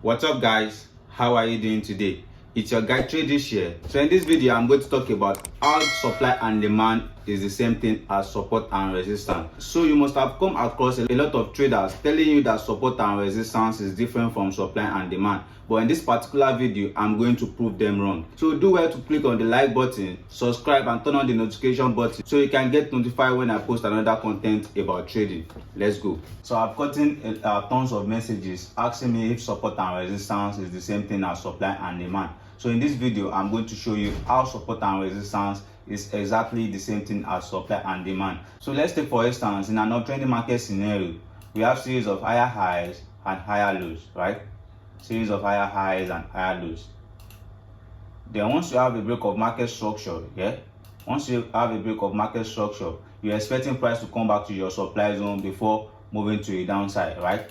What's up guys, how are you doing today? It's your guy TradeRicch here. So in this video I'm going to talk about how supply and demand is the same thing as support and resistance. So you must have come across a lot of traders telling you that support and resistance is different from supply and demand, but in this particular video I'm going to prove them wrong. So do well to click on the like button, subscribe and turn on the notification button so you can get notified when I post another content about trading. Let's go. So I've gotten tons of messages asking me if support and resistance is the same thing as supply and demand. So in this video I'm going to show you how support and resistance is exactly the same thing as supply and demand. So let's take for instance, in an uptrending market scenario, we have series of higher highs and higher lows, right? Series of higher highs and higher lows. Then once you have a break of market structure, once you have a break of market structure, you're expecting price to come back to your supply zone before moving to a downside, right?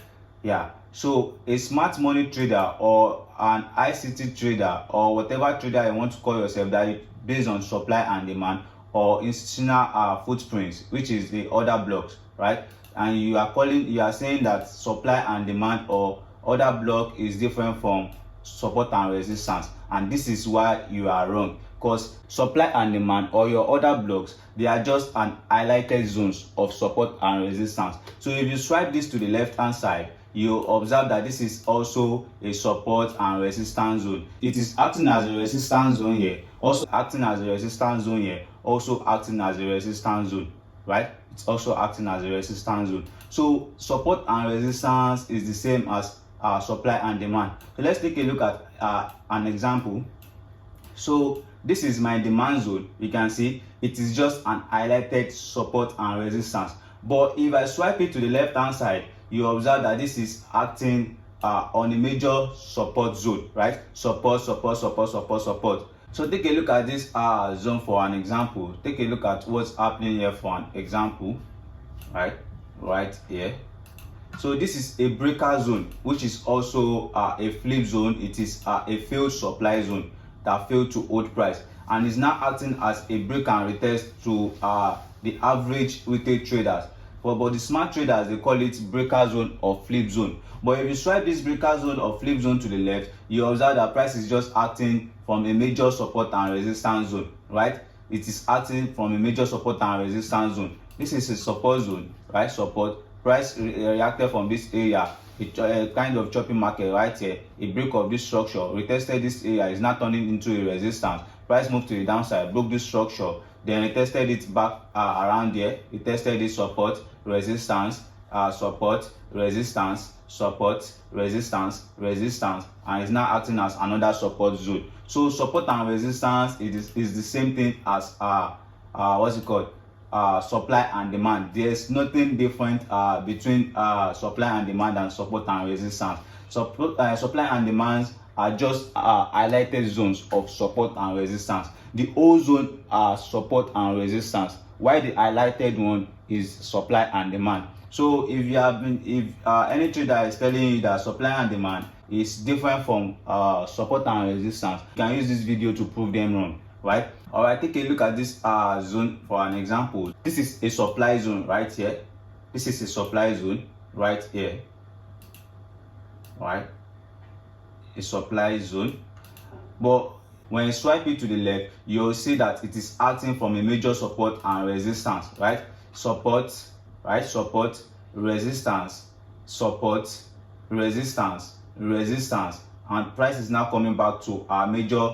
So a smart money trader or an ICT trader or whatever trader you want to call yourself, that is based on supply and demand or institutional footprints, which is the order blocks, right? And you are saying that supply and demand or order block is different from support and resistance, and this is why you are wrong, because supply and demand or your order blocks, they are just an highlighted zones of support and resistance. So if you swipe this to the left hand side, you observe that this is also a support and resistance zone. It is acting as a resistance zone here, also acting as a resistance zone here, also acting as a resistance zone, right? It's also acting as a resistance zone. So support and resistance is the same as supply and demand. So let's take a look at an example. So this is my demand zone. You can see it is just an highlighted support and resistance, but if I swipe it to the left hand side, you observe that this is acting on a major support zone, right? Support. So take a look at this zone for an example. Take a look at what's happening here for an example, right here. So this is a breaker zone, which is also a flip zone. It is a failed supply zone that failed to hold price and is now acting as a break and retest to the average retail traders. But the smart traders, they call it breaker zone or flip zone. But if you swipe this breaker zone or flip zone to the left, you observe that price is just acting from a major support and resistance zone, right? It is acting from a major support and resistance zone. This is a support zone, right? Support. Price reacted from this area, a kind of chopping market right here, a break of this structure, retested this area, is now turning into a resistance. Price moved to the downside, broke this structure, then retested it back around here. It tested this support, resistance, support, resistance, support, resistance, resistance, and is now acting as another support zone. So support and resistance is the same thing as supply and demand. There's nothing different between supply and demand and support and resistance. Supply and demand are just highlighted zones of support and resistance. The whole zone are support and resistance, while the highlighted one is supply and demand. So if any trader is telling you that supply and demand is different from support and resistance, you can use this video to prove them wrong, right? All right, take a look at this zone for an example. This is a supply zone right here. This is a supply zone right here, right? A supply zone. But when you swipe it to the left, you'll see that it is acting from a major support and resistance, right? Support, right? Support, resistance, support, resistance, resistance, and price is now coming back to our major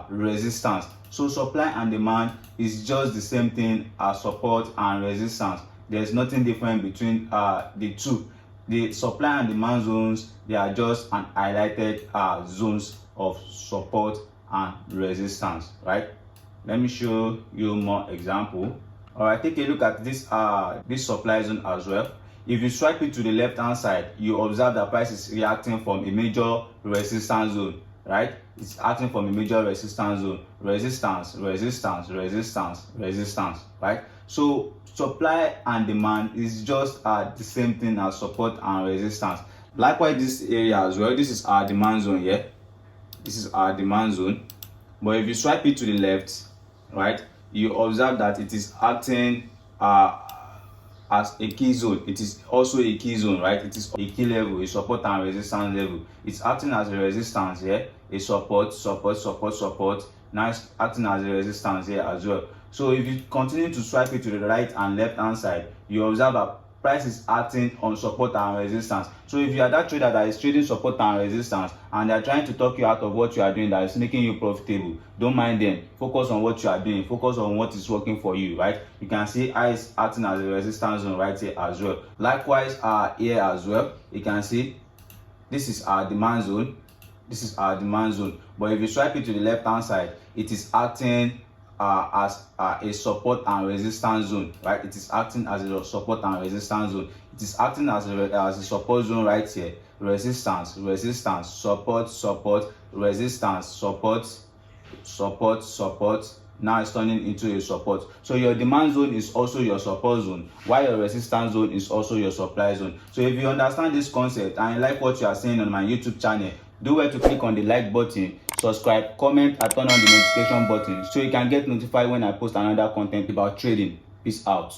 resistance. So supply and demand is just the same thing as support and resistance. There's nothing different between the two. The supply and demand zones, they are just an highlighted zones of support and resistance, right? Let me show you more example. All right, take a look at this this supply zone as well. If you swipe it to the left hand side, you observe that price is reacting from a major resistance zone, right? It's acting from a major resistance zone, resistance, resistance, resistance, resistance, right? So supply and demand is just the same thing as support and resistance. Likewise, this area as well, this is our demand zone here. This is our demand zone. But if you swipe it to the left, right, you observe that it is acting as a key zone. It is also a key zone, right? It is a key level, a support and resistance level. It's acting as a resistance here, a support. Now it's acting as a resistance here as well. So if you continue to swipe it to the right and left hand side, you observe that price is acting on support and resistance. So if you are that trader that is trading support and resistance and they are trying to talk you out of what you are doing that is making you profitable, don't mind them. Focus on what you are doing. Focus on what is working for you, right? You can see I is acting as a resistance zone right here as well. Likewise, here as well, you can see this is our demand zone. This is our demand zone. But if you swipe it to the left hand side, it is acting as a support and resistance zone, right? It is acting as a support and resistance zone. It is acting as a support zone right here. Resistance, support, resistance, support. Now it's turning into a support. So your demand zone is also your support zone, while your resistance zone is also your supply zone. So if you understand this concept and you like what you are seeing on my YouTube channel, do well to click on the like button, subscribe, comment, and turn on the notification button so you can get notified when I post another content about trading. Peace out.